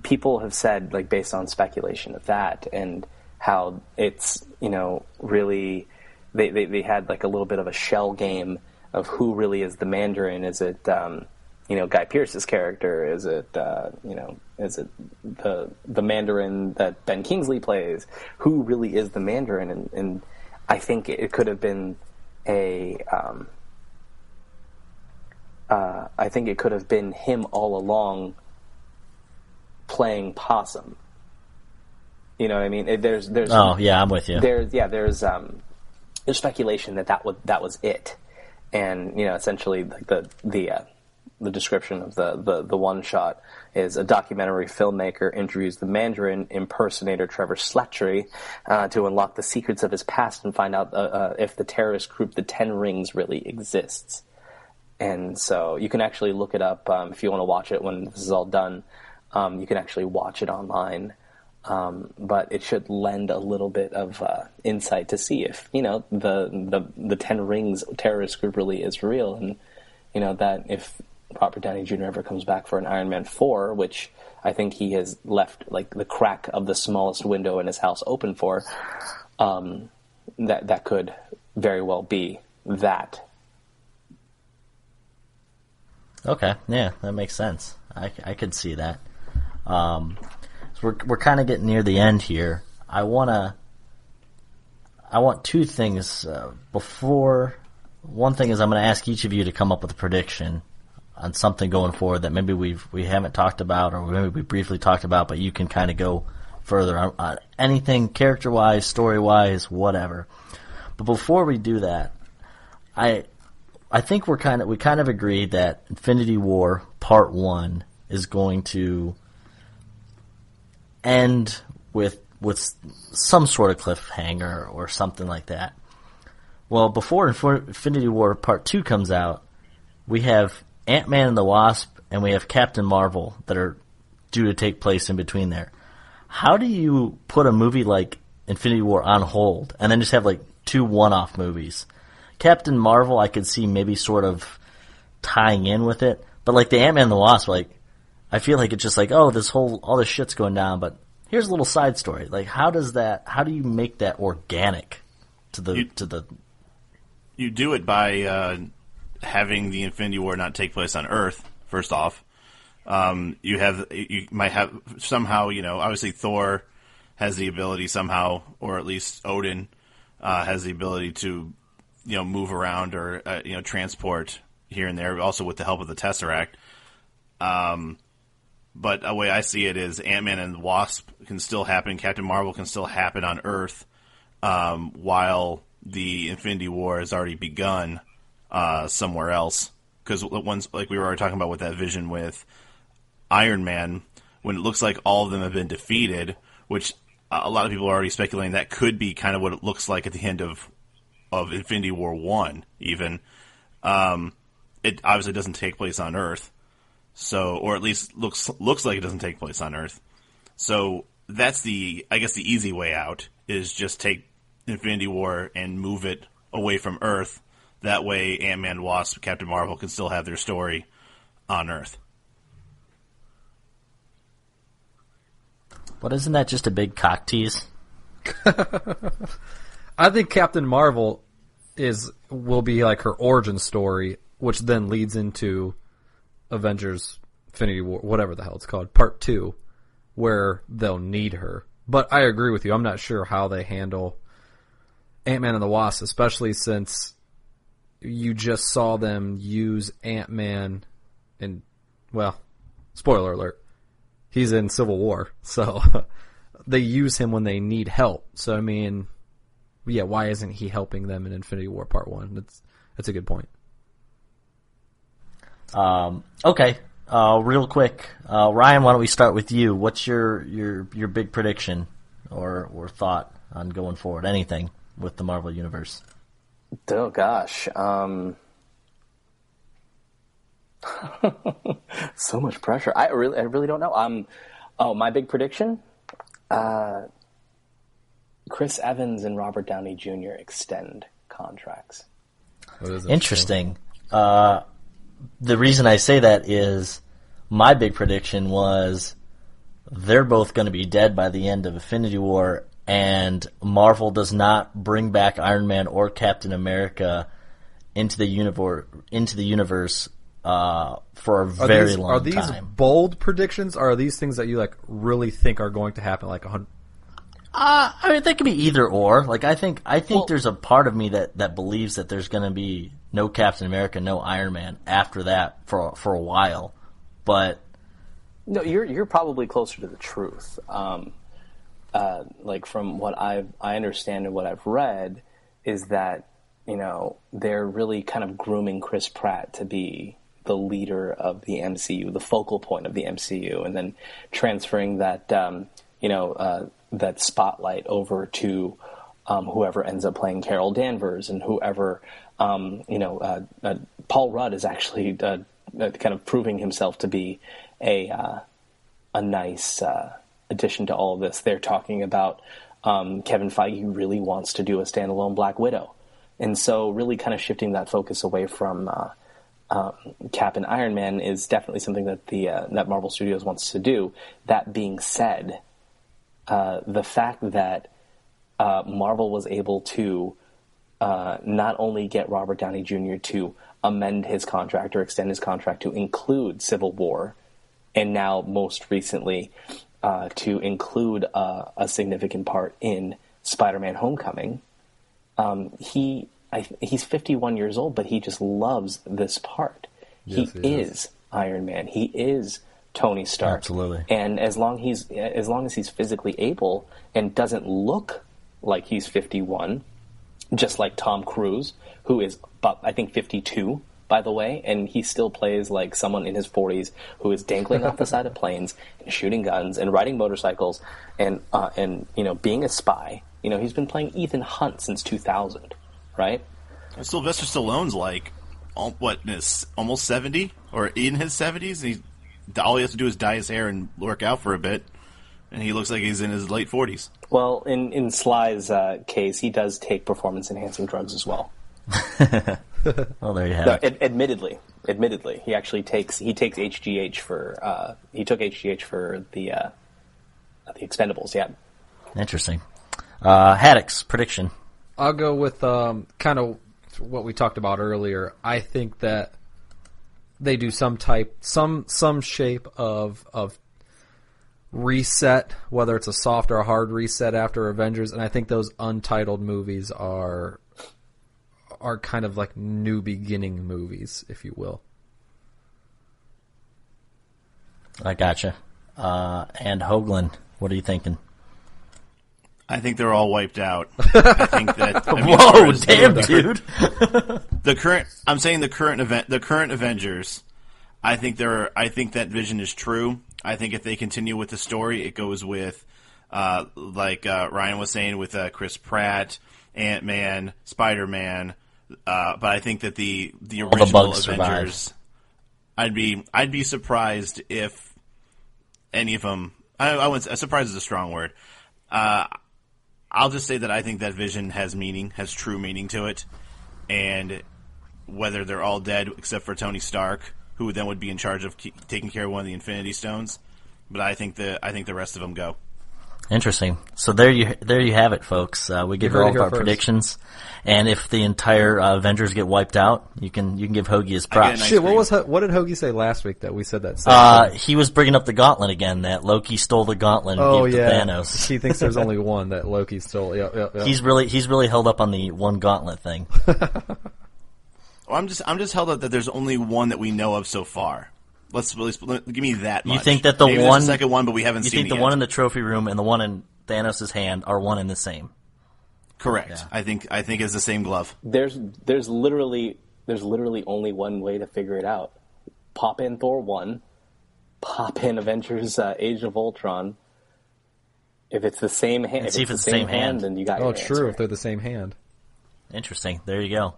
people have said, like, based on speculation of that and how it's, really, they had like a little bit of a shell game of who really is the Mandarin. Is it, Guy Pearce's character? Is it, is it the Mandarin that Ben Kingsley plays? Who really is the Mandarin? And I think it could have been I think it could have been him all along playing possum. You know what I mean? There's Oh yeah, I'm with you. There's speculation that was it, and essentially like the description of the one shot is a documentary filmmaker interviews the Mandarin impersonator Trevor Slattery to unlock the secrets of his past and find out if the terrorist group the Ten Rings really exists. And so you can actually look it up if you want to watch it when this is all done. You can actually watch it online, but it should lend a little bit of insight to see if the Ten Rings terrorist group really is real, and that if Robert Downey Jr. ever comes back for an Iron Man 4, which I think he has left like the crack of the smallest window in his house open for, that could very well be that. Okay, yeah, that makes sense. I could see that. So we're kind of getting near the end here. I want two things before. One thing is I'm going to ask each of you to come up with a prediction on something going forward that maybe we haven't talked about, or maybe we briefly talked about, but you can kind of go further on anything character-wise, story-wise, whatever. But before we do that, I think we kind of agreed that Infinity War Part 1 is going to end with some sort of cliffhanger or something like that. Well, before Infinity War Part 2 comes out, we have Ant-Man and the Wasp and we have Captain Marvel that are due to take place in between there. How do you put a movie like Infinity War on hold and then just have like two one-off movies? Captain Marvel, I could see maybe sort of tying in with it, but like the Ant-Man and the Wasp, like I feel like it's just like, oh, all this shit's going down, but here's a little side story. Like, how do you make that organic to the? You do it by having the Infinity War not take place on Earth. First off, You might have somehow, obviously Thor has the ability somehow, or at least Odin has the ability to, move around or transport here and there, also with the help of the Tesseract. But the way I see it is Ant-Man and the Wasp can still happen, Captain Marvel can still happen on Earth, while the Infinity War has already begun somewhere else. Because once, like we were already talking about with that vision with Iron Man, when it looks like all of them have been defeated, which a lot of people are already speculating that could be kind of what it looks like at the end of Infinity War 1, even. It obviously doesn't take place on Earth. So, or at least looks like it doesn't take place on Earth. So that's the easy way out is just take Infinity War and move it away from Earth. That way, Ant-Man, Wasp, Captain Marvel can still have their story on Earth. But isn't that just a big cock tease? I think Captain Marvel will be like her origin story, which then leads into Avengers Infinity War, whatever the hell it's called, Part 2, where they'll need her. But I agree with you. I'm not sure how they handle Ant-Man and the Wasp, especially since you just saw them use Ant-Man in, well, spoiler alert, he's in Civil War, so they use him when they need help. So, I mean, yeah, why isn't he helping them in Infinity War Part 1? That's a good point. Okay, real quick, Ryan, why don't we start with you? What's your big prediction or thought on going forward? Anything with the Marvel Universe? Oh gosh, so much pressure. I really don't know. My big prediction: Chris Evans and Robert Downey Jr. extend contracts. Interesting. The reason I say that is my big prediction was they're both going to be dead by the end of Infinity War, and Marvel does not bring back Iron Man or Captain America into the universe for a very long time. Are these bold predictions, or are these things that you really think are going to happen? I mean, they could be either or. I think there's a part of me that believes that there's going to be no Captain America, no Iron Man after that for a while. But no, you're probably closer to the truth. From what I understand and what I've read is that they're really kind of grooming Chris Pratt to be the leader of the MCU, the focal point of the MCU, and then transferring that that spotlight over to whoever ends up playing Carol Danvers and whoever Paul Rudd is actually kind of proving himself to be a nice addition to all of this. They're talking about Kevin Feige really wants to do a standalone Black Widow, and so really kind of shifting that focus away from Cap and Iron Man is definitely something that that Marvel Studios wants to do. That being said, the fact that Marvel was able to not only get Robert Downey Jr. to amend his contract or extend his contract to include Civil War, and now most recently to include a significant part in Spider-Man Homecoming, he's 51 years old, but he just loves this part. Yes, he is Iron Man. He is Tony Stark. Absolutely. And as long as he's physically able and doesn't look like he's 51, just like Tom Cruise, who is about, I think, 52, by the way, and he still plays like someone in his 40s who is dangling off the side of planes and shooting guns and riding motorcycles and being a spy. He's been playing Ethan Hunt since 2000, right? Sylvester Stallone's almost 70 or in his 70s. All he has to do is dye his hair and work out for a bit, and he looks like he's in his late 40s. Well, in Sly's case, he does take performance-enhancing drugs as well. Well, there you have it. Admittedly, he actually takes HGH for he took HGH for the Expendables. Yeah. Interesting. Haddix, prediction. I'll go with kind of what we talked about earlier. I think that they do some shape of reset, whether it's a soft or a hard reset after Avengers, and I think those untitled movies are kind of like new beginning movies, if you will. I gotcha. And Hoagland, what are you thinking? I think they're all wiped out. I think that. Whoa, damn, dude! The current Avengers. I think that vision is true. I think if they continue with the story, it goes with, like Ryan was saying, with Chris Pratt, Ant-Man, Spider-Man. But I think that the original Avengers, I'd be surprised if any of them. I wouldn't. Surprised is a strong word. I'll just say that I think that vision has true meaning to it, and whether they're all dead except for Tony Stark, who then would be in charge of taking care of one of the Infinity Stones, but I think the rest of them go. Interesting. So there you have it, folks. We give all of our predictions, and if the entire Avengers get wiped out, you can give Hougie his props. Shit, what did Hougie say last week that we said that? He was bringing up the gauntlet again. That Loki stole the gauntlet and gave it to Thanos. He thinks there's only one that Loki stole. Yeah. He's really held up on the one gauntlet thing. Well, I'm just held up that there's only one that we know of so far. Give me that much. You think that Maybe there's a second one, but we haven't seen it yet. You think the one in the trophy room and the one in Thanos' hand are one and the same? Correct. Yeah. I think it's the same glove. There's literally only one way to figure it out. Pop in Thor 1, pop in Avengers Age of Ultron. If it's the same hand, if it's the same hand, then you got your true. answer. If they're the same hand. Interesting. There you go.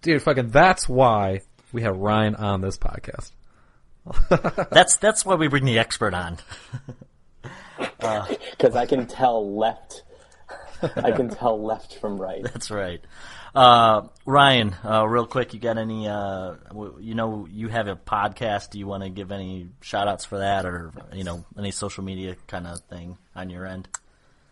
Dude, that's why we have Ryan on this podcast. That's why we bring the expert on. Because I can tell left from right. That's right. Ryan, real quick, you got any? You have a podcast. Do you want to give any shout outs for that, or any social media kind of thing on your end?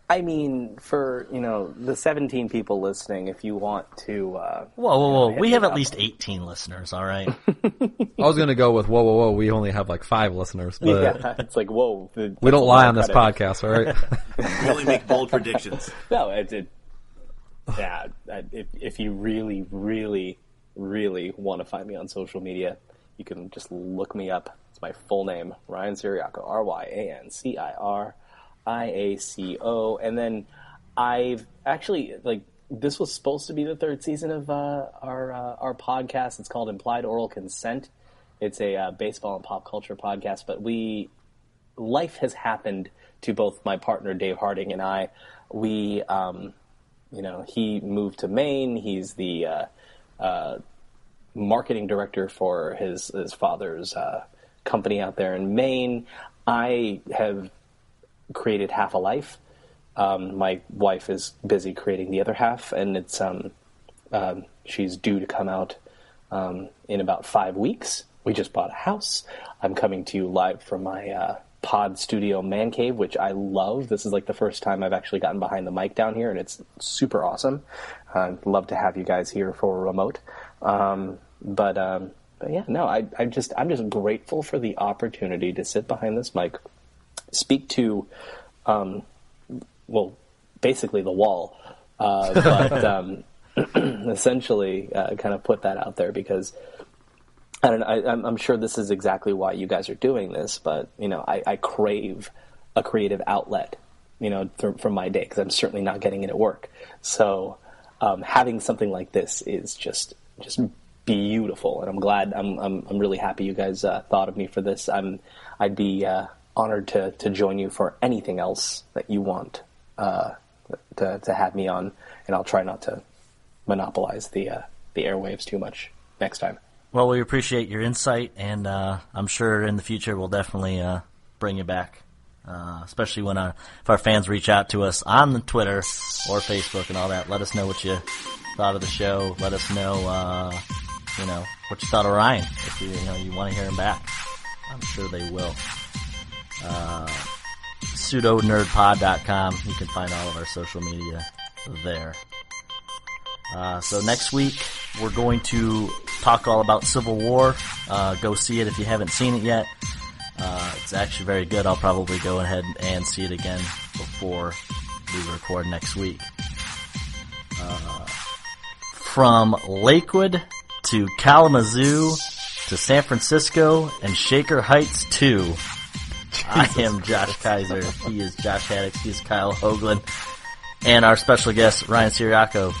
I mean, for the 17 people listening, if you want to. Whoa! We have at least 18 listeners. All right. I was going to go with whoa. We only have like 5 listeners. But yeah, it's like whoa. We don't lie on this podcast, all right? We only make bold predictions. No, if you really, really, really want to find me on social media, you can just look me up. It's my full name, Ryan Ciriaco, RyanCiriaco, and then I've actually this was supposed to be the 3rd season of our podcast. It's called Implied Oral Consent. It's a baseball and pop culture podcast, but life has happened to both my partner Dave Harding and I. We he moved to Maine. He's the marketing director for his father's company out there in Maine. I have created half a life. My wife is busy creating the other half, and it's she's due to come out in about 5 weeks. We just bought a house. I'm coming to you live from my pod studio man cave, which I love. This is like the first time I've actually gotten behind the mic down here, and it's super awesome. I'd love to have you guys here for a remote. But yeah, no, I'm just grateful for the opportunity to sit behind this mic, speak to, basically the wall, but essentially kind of put that out there because I don't know. I'm sure this is exactly why you guys are doing this, but I crave a creative outlet, from my day because I'm certainly not getting it at work. So having something like this is just beautiful, and I'm glad. I'm really happy you guys thought of me for this. I'd be honored to join you for anything else that you want to have me on, and I'll try not to monopolize the airwaves too much next time. Well, we appreciate your insight, and I'm sure in the future we'll definitely bring you back, especially when if our fans reach out to us on Twitter or Facebook and all that. Let us know what you thought of the show. Let us know, what you thought of Ryan. If you want to hear him back, I'm sure they will. pseudonerdpod.com. You can find all of our social media there. So next week we're going to talk all about Civil War. Go see it if you haven't seen it yet. It's actually very good. I'll probably go ahead and see it again before we record next week. From Lakewood to Kalamazoo to San Francisco and Shaker Heights 2. I am Josh Kiser. He is Josh Haddix. He is Kyle Hoagland. And our special guest, Ryan Ciriaco.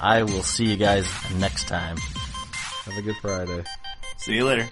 I will see you guys next time. Have a good Friday. See you later.